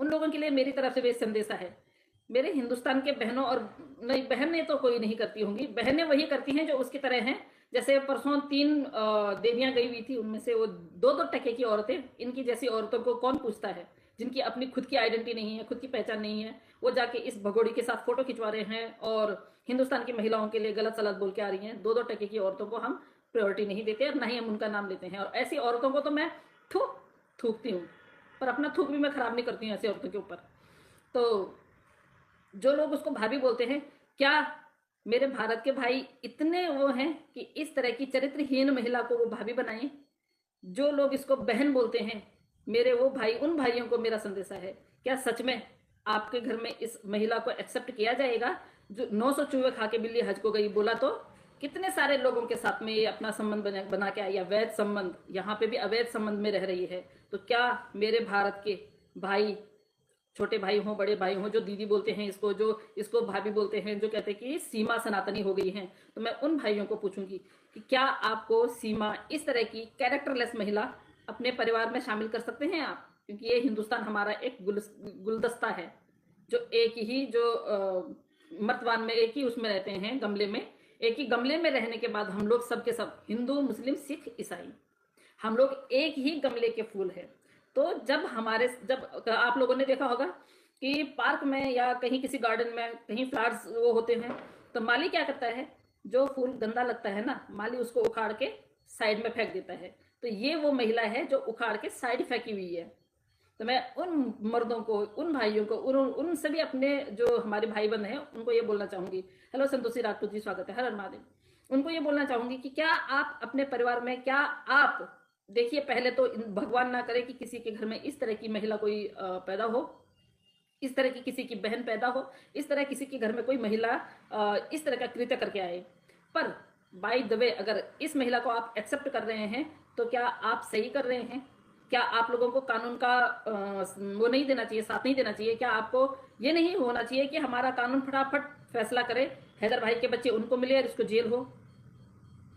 उन लोगों के लिए मेरी तरफ से भी संदेशा है। मेरे हिंदुस्तान के बहनों, और नहीं बहनें तो कोई नहीं करती होंगी, बहनें वही करती हैं जो उसकी तरह हैं। जैसे परसों 3 देवियां गई हुई थी, उनमें से वो 2-2 टके की औरतें, इनकी जैसी औरतों को कौन पूछता है, जिनकी अपनी खुद की आइडेंटिटी नहीं है, खुद की पहचान नहीं है। वो जाके इस भगोड़ी के साथ फोटो खिंचवा रहे हैं और हिंदुस्तान की महिलाओं के लिए गलत सलत बोल के आ रही हैं। 2-2 टके की औरतों को हम प्रायोरिटी नहीं देते और ना ही हम उनका नाम लेते हैं। और ऐसी औरतों को तो मैं थूकती हूँ, पर अपना थूक भी मैं खराब नहीं करती हूँ ऐसी औरतों के ऊपर। तो जो लोग उसको भाभी बोलते हैं, क्या मेरे भारत के भाई इतने वो हैं कि इस तरह की चरित्रहीन महिला को वो भाभी बनाएं? जो लोग इसको बहन बोलते हैं, मेरे वो भाई, उन भाइयों को मेरा संदेशा है, क्या सच में आपके घर में इस महिला को एक्सेप्ट किया जाएगा जो 900 चूहे खा के बिल्ली हज को गई? बोला तो कितने सारे लोगों के साथ में ये अपना संबंध बना के आई, अवैध संबंध, यहाँ पे भी अवैध संबंध में रह रही है। तो क्या मेरे भारत के भाई, छोटे भाई हों बड़े भाई हों, जो दीदी बोलते हैं इसको, जो इसको भाभी बोलते हैं, जो कहते हैं कि सीमा सनातनी हो गई है, तो मैं उन भाइयों को पूछूंगी कि क्या आपको सीमा इस तरह की कैरेक्टरलेस महिला अपने परिवार में शामिल कर सकते हैं आप? क्योंकि ये हिंदुस्तान हमारा एक गुलदस्ता है, जो एक ही जो मर्तबान में एक ही उसमें रहते हैं, गमले में, एक ही गमले में रहने के बाद हम लोग सब के सब, हिंदू मुस्लिम सिख ईसाई, हम लोग एक ही गमले के फूल हैं। तो जब आप लोगों ने देखा होगा कि पार्क में या कहीं किसी गार्डन में कहीं फ्लावर्स वो होते हैं, तो माली क्या करता है, जो फूल गंदा लगता है ना, माली उसको उखाड़ के साइड में फेंक देता है। तो ये वो महिला है जो उखाड़ के साइड फेंकी हुई है। तो मैं उन मर्दों को, उन भाइयों को, उन सभी अपने जो हमारे भाई बंद हैं, उनको ये बोलना चाहूंगी। हेलो संतोषी राजपूत जी, स्वागत है, हर हर महादेव। उनको ये बोलना चाहूंगी कि क्या आप अपने परिवार में, क्या आप देखिए, पहले तो भगवान ना करे कि किसी के घर में इस तरह की महिला कोई पैदा हो, इस तरह की किसी की बहन पैदा हो, इस तरह किसी के घर में कोई महिला इस तरह का कृत्य करके आए। पर बाय द वे, अगर इस महिला को आप एक्सेप्ट कर रहे हैं तो क्या आप सही कर रहे हैं? क्या आप लोगों को कानून का वो नहीं देना चाहिए, साथ नहीं देना चाहिए? क्या आपको ये नहीं होना चाहिए कि हमारा कानून फटाफट फैसला करे, हैदर भाई के बच्चे उनको मिले और इसको जेल हो?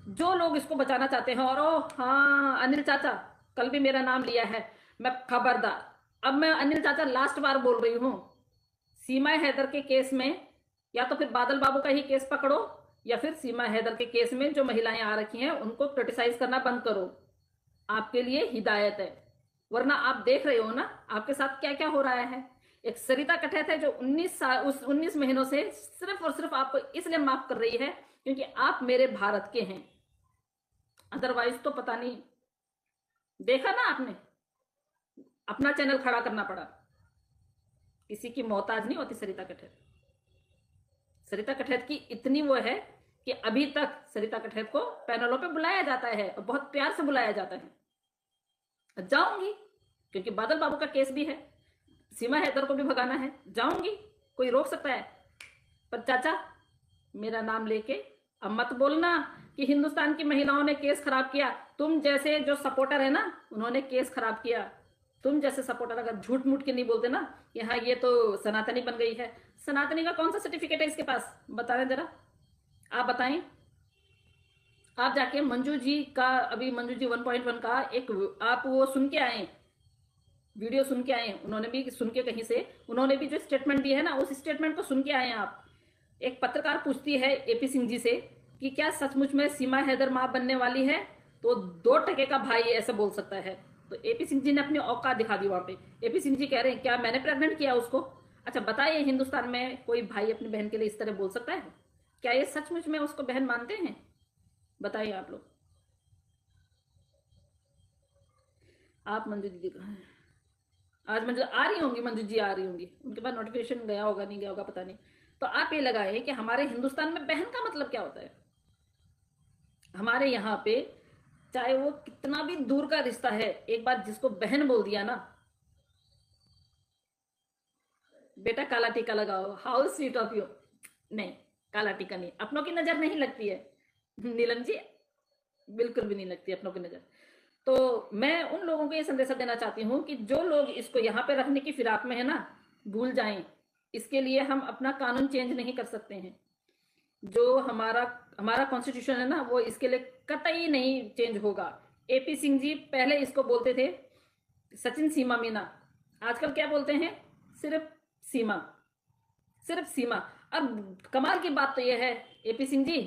जो लोग इसको बचाना चाहते हैं, और ओ हाँ अनिल चाचा, कल भी मेरा नाम लिया है, मैं खबरदार, अब मैं अनिल चाचा लास्ट बार बोल रही हूं, सीमा हैदर के केस में या तो फिर बादल बाबू का ही केस पकड़ो, या फिर सीमा हैदर के केस में जो महिलाएं आ रखी हैं उनको क्रिटिसाइज करना बंद करो। आपके लिए हिदायत है, वरना आप देख रहे हो ना आपके साथ क्या क्या हो रहा है। एक सरिता कठैत है जो 19 महीनों से सिर्फ और सिर्फ आपको इसलिए माफ कर रही है क्योंकि आप मेरे भारत के हैं, अदरवाइज तो पता नहीं। देखा ना आपने, अपना चैनल खड़ा करना पड़ा। किसी की मोहताज नहीं होती सरिता कठैत। सरिता कठैत की इतनी वो है कि अभी तक सरिता कठैत को पैनलों पे बुलाया जाता है और बहुत प्यार से बुलाया जाता है। जाऊंगी क्योंकि बादल बाबू का केस भी है, सीमा हैदर को भी भगाना है, जाऊंगी, कोई रोक सकता है? पर चाचा, मेरा नाम लेके अब मत बोलना कि हिंदुस्तान की महिलाओं ने केस खराब किया। तुम जैसे जो सपोर्टर है ना, उन्होंने केस खराब किया। तुम जैसे सपोर्टर अगर झूठ मूठ के नहीं बोलते ना कि हाँ ये तो सनातनी बन गई है, सनातनी का कौन सा सर्टिफिकेट है इसके पास, बताएं जरा, आप बताएं। आप जाके मंजू जी का, अभी मंजू जी 1.1 का एक आप वो सुन के आए, वीडियो सुन के आए, उन्होंने भी सुन के कहीं से, उन्होंने भी जो स्टेटमेंट दिया है ना, उस स्टेटमेंट को सुन के आए आप। एक पत्रकार पूछती है एपी सिंह जी से कि क्या सचमुच में सीमा हैदर मां बनने वाली है? तो 2 टके का भाई ऐसे बोल सकता है। तो एपी सिंह जी ने अपनी औकात दिखा दी वहां पे। एपी सिंह जी कह रहे हैं क्या मैंने प्रेग्नेंट किया उसको? अच्छा बताइए, हिंदुस्तान में कोई भाई अपनी बहन के लिए इस तरह बोल सकता है? क्या ये सचमुच में उसको बहन मानते हैं? बताइए आप लोग। आप मंजू दीदी कहाँ है? आज मंजू आ रही होंगी, मंजू जी आ रही होंगी, उनके पास नोटिफिकेशन गया होगा नहीं गया होगा पता नहीं। तो आप ये लगाए कि हमारे हिंदुस्तान में बहन का मतलब क्या होता है। हमारे यहाँ पे चाहे वो कितना भी दूर का रिश्ता है, एक बार जिसको बहन बोल दिया ना, बेटा काला टीका लगाओ, हाउ स्वीट ऑफ यू। नहीं, काला टीका नहीं, अपनों की नजर नहीं लगती है नीलम जी, बिल्कुल भी नहीं लगती अपनों की नजर। तो मैं उन लोगों को ये संदेशा देना चाहती हूँ कि जो लोग इसको यहाँ पे रखने की फिराक में है ना, भूल जाएं। इसके लिए हम अपना कानून चेंज नहीं कर सकते हैं। जो हमारा हमारा कॉन्स्टिट्यूशन है ना, वो इसके लिए कतई नहीं चेंज होगा। एपी सिंह जी पहले इसको बोलते थे सचिन सीमा मीना, आजकल क्या बोलते हैं? सिर्फ सीमा, सिर्फ सीमा। अब कमाल की बात तो यह है एपी सिंह जी,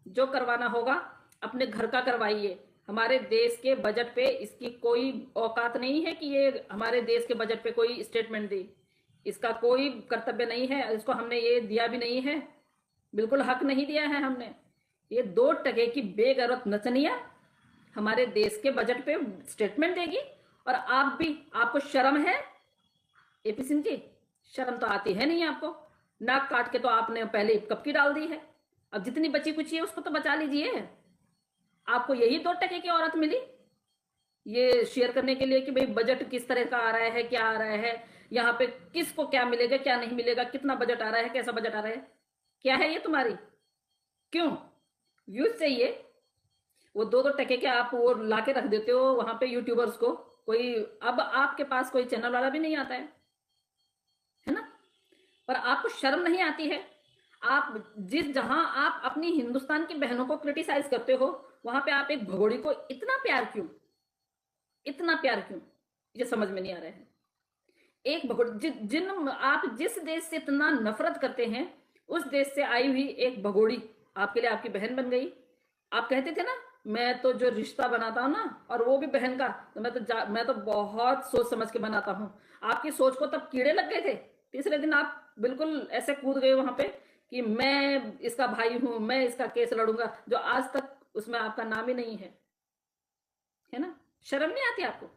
जो करवाना होगा अपने घर का करवाइए। हमारे देश के बजट पे इसकी कोई औकात नहीं है कि ये हमारे देश के बजट पे कोई स्टेटमेंट दे। इसका कोई कर्तव्य नहीं है, इसको हमने ये दिया भी नहीं है, बिल्कुल हक नहीं दिया है हमने। ये 2 टके की बेगैरत नचनिया हमारे देश के बजट पे स्टेटमेंट देगी। और आप भी, आपको शर्म है एपी सिंह जी? शर्म तो आती है नहीं आपको। नाक काट के तो आपने पहले कब की डाल दी है। अब जितनी बची कुची है उसको तो बचा लीजिए। आपको यही 2 टके की औरत मिली ये शेयर करने के लिए कि भाई बजट किस तरह का आ रहा है, क्या आ रहा है, यहाँ पे किसको क्या मिलेगा, क्या नहीं मिलेगा, कितना बजट आ रहा है, कैसा बजट आ रहा है। क्या है ये तुम्हारी? क्यों व्यूज चाहिए? वो 2-2 टके के आप वो ला के रख देते हो वहां पे यूट्यूबर्स को। कोई अब आपके पास कोई चैनल वाला भी नहीं आता है ना? पर आपको शर्म नहीं आती है? आप जहां आप अपनी हिंदुस्तान की बहनों को क्रिटिसाइज करते हो, वहां पे आप एक भगोड़ी को इतना प्यार क्यों, इतना प्यार क्यों? ये समझ में नहीं आ रहा है। एक भगोड़ी आप जिस देश से इतना नफरत करते हैं, उस देश से आई हुई एक भगोड़ी आपके लिए आपकी बहन बन गई। आप कहते थे ना मैं तो जो रिश्ता बनाता हूं ना, और वो भी बहन का, तो मैं तो बहुत सोच समझ के बनाता हूं। आपकी सोच को तब कीड़े लग गए थे। तीसरे दिन आप बिल्कुल ऐसे कूद गए वहां पे कि मैं इसका भाई हूं, मैं इसका केस लड़ूंगा, जो आज तक उसमें आपका नाम ही नहीं है ना? शर्म नहीं आती आपको?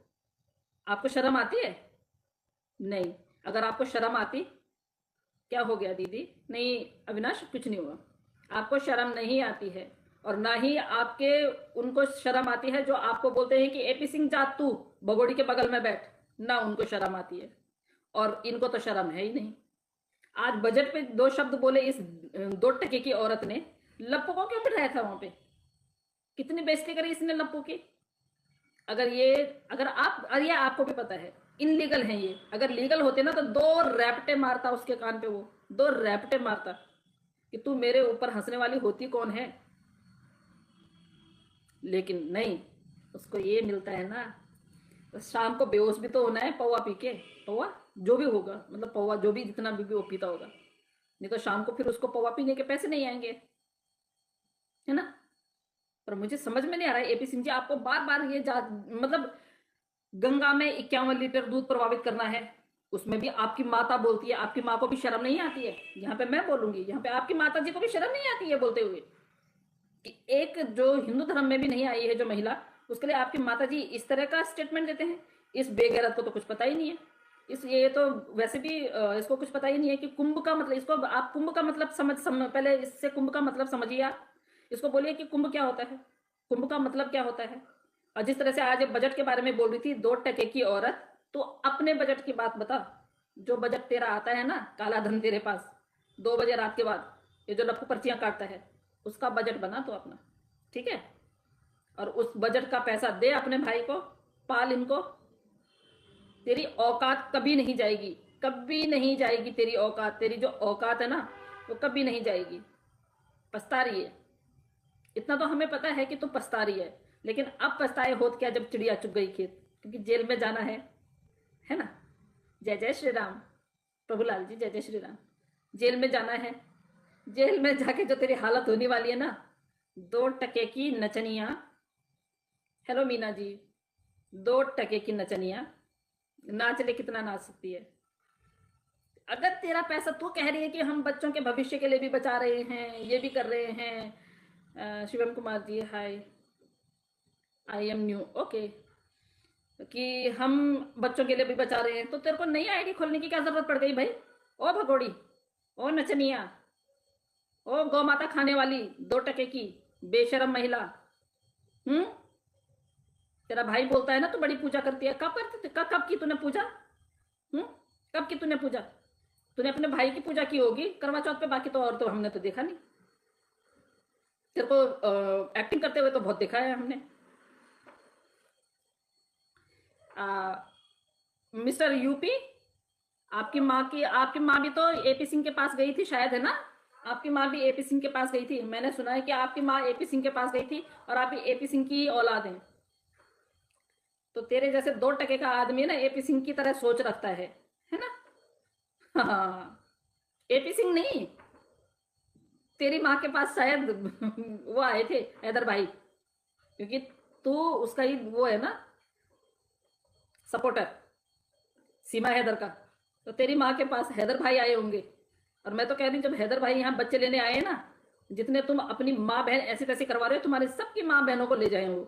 आपको शर्म आती है? नहीं। अगर आपको शर्म आती, क्या हो गया दीदी? नहीं अविनाश, कुछ नहीं हुआ। आपको शर्म नहीं आती है, और ना ही आपके उनको शर्म आती है जो आपको बोलते हैं कि एपी सिंह जा तू भगोड़ी के बगल में बैठ। ना उनको शर्म आती है, और इनको तो शर्म है ही नहीं। आज बजट पे 2 शब्द बोले इस 2 टके की औरत ने। लप्पू को क्यों बिठाया था वहां पे? कितनी बेइज्जती करी इसने लप्पू की। अगर ये आपको भी पता है इनलीगल है ये। अगर लीगल होते ना तो 2 रैपटे मारता उसके कान पे, वो 2 रैपटे मारता कि तू मेरे ऊपर हंसने वाली होती कौन है। लेकिन नहीं, उसको ये मिलता है ना, तो शाम को बेहोश भी तो होना है पौवा पी के। पौवा जो भी होगा, मतलब पौवा जो भी जितना भी वो पीता होगा, नहीं तो शाम को फिर उसको पौवा पीने के पैसे नहीं आएंगे, है ना? पर मुझे समझ में नहीं आ रहा है एपी सिंह जी, आपको बार बार ये मतलब गंगा में 51 लीटर दूध प्रभावित करना है, उसमें भी आपकी माता बोलती है। आपकी माँ को भी शर्म नहीं आती है? यहाँ पे मैं बोलूंगी, यहाँ पे आपकी माता जी को भी शर्म नहीं आती है बोलते हुए कि एक जो हिंदू धर्म में भी नहीं आई है जो महिला, उसके लिए आपकी माता जी इस तरह का स्टेटमेंट देते हैं। इस बेगैरत को तो कुछ पता ही नहीं है। ये तो वैसे भी इसको कुछ पता ही नहीं है कि कुंभ का मतलब, इसको आप कुंभ का मतलब पहले इससे कुंभ का मतलब समझिए। आप इसको बोलिए कि कुंभ क्या होता है, कुंभ का मतलब क्या होता है। और जिस तरह से आज बजट के बारे में बोल रही थी 2 टके की औरत, तो अपने बजट की बात बता। जो बजट तेरा आता है ना, काला धन तेरे पास 2 बजे रात के बाद, ये जो लप्पू पर्चियां काटता है, उसका बजट बना तो अपना, ठीक है? और उस बजट का पैसा दे अपने भाई को, पाल इनको। तेरी औकात कभी नहीं जाएगी, कभी नहीं जाएगी तेरी औकात। तेरी जो औकात है ना, वो कभी नहीं जाएगी। पछता रही है, इतना तो हमें पता है कि तू पछता रही है। लेकिन अब पछताए होत क्या जब चिड़िया चुग गई खेत, क्योंकि जेल में जाना है ना? जय जय श्री राम। प्रभुलाल जी जय जय श्री राम। जेल में जाना है। जेल में जाके जो तेरी हालत होने वाली है ना, 2 टके की नचनिया। हेलो मीना जी, 2 टके की नचनिया नाच ले, कितना नाच सकती है? अगर तेरा पैसा, तू कह रही है कि हम बच्चों के भविष्य के लिए भी बचा रहे हैं, ये भी कर रहे हैं। शिवम कुमार जी हाय, आई एम न्यू, ओके, कि हम बच्चों के लिए भी बचा रहे हैं, तो तेरे को नई आईडी खोलने की क्या जरूरत पड़ गई भाई? ओ भगोड़ी, ओ नचनिया, ओ गौ माता खाने वाली 2 टके की बेशरम महिला। तेरा भाई बोलता है ना तू बड़ी पूजा करती है। कब की तूने पूजा? कब की तूने पूजा? तूने अपने भाई की पूजा की होगी करवा चौथ पे, बाकी तो और तो हमने तो देखा नहीं। तेरे को एक्टिंग करते हुए तो बहुत देखा है हमने। मिस्टर यूपी, आपकी माँ भी तो एपी सिंह के पास गई थी शायद, है ना? आपकी माँ भी एपी सिंह के पास गई थी। मैंने सुना है कि आपकी माँ एपी सिंह के पास गई थी, और आप भी एपी सिंह की औलाद हैं। तो तेरे जैसे 2 टके का आदमी ना एपी सिंह की तरह सोच रखता है ना? हाँ, एपी सिंह नहीं, तेरी माँ के पास शायद वो आए थे हैदर भाई, क्योंकि तू उसका ही वो है ना, सपोर्टर, सीमा हैदर का। तो तेरी माँ के पास हैदर भाई आए होंगे। और मैं तो कह रही हूँ, जब हैदर भाई यहाँ बच्चे लेने आए ना, जितने तुम अपनी माँ बहन ऐसी तैसी करवा रहे हो, तुम्हारे सबकी माँ बहनों को ले जाए वो।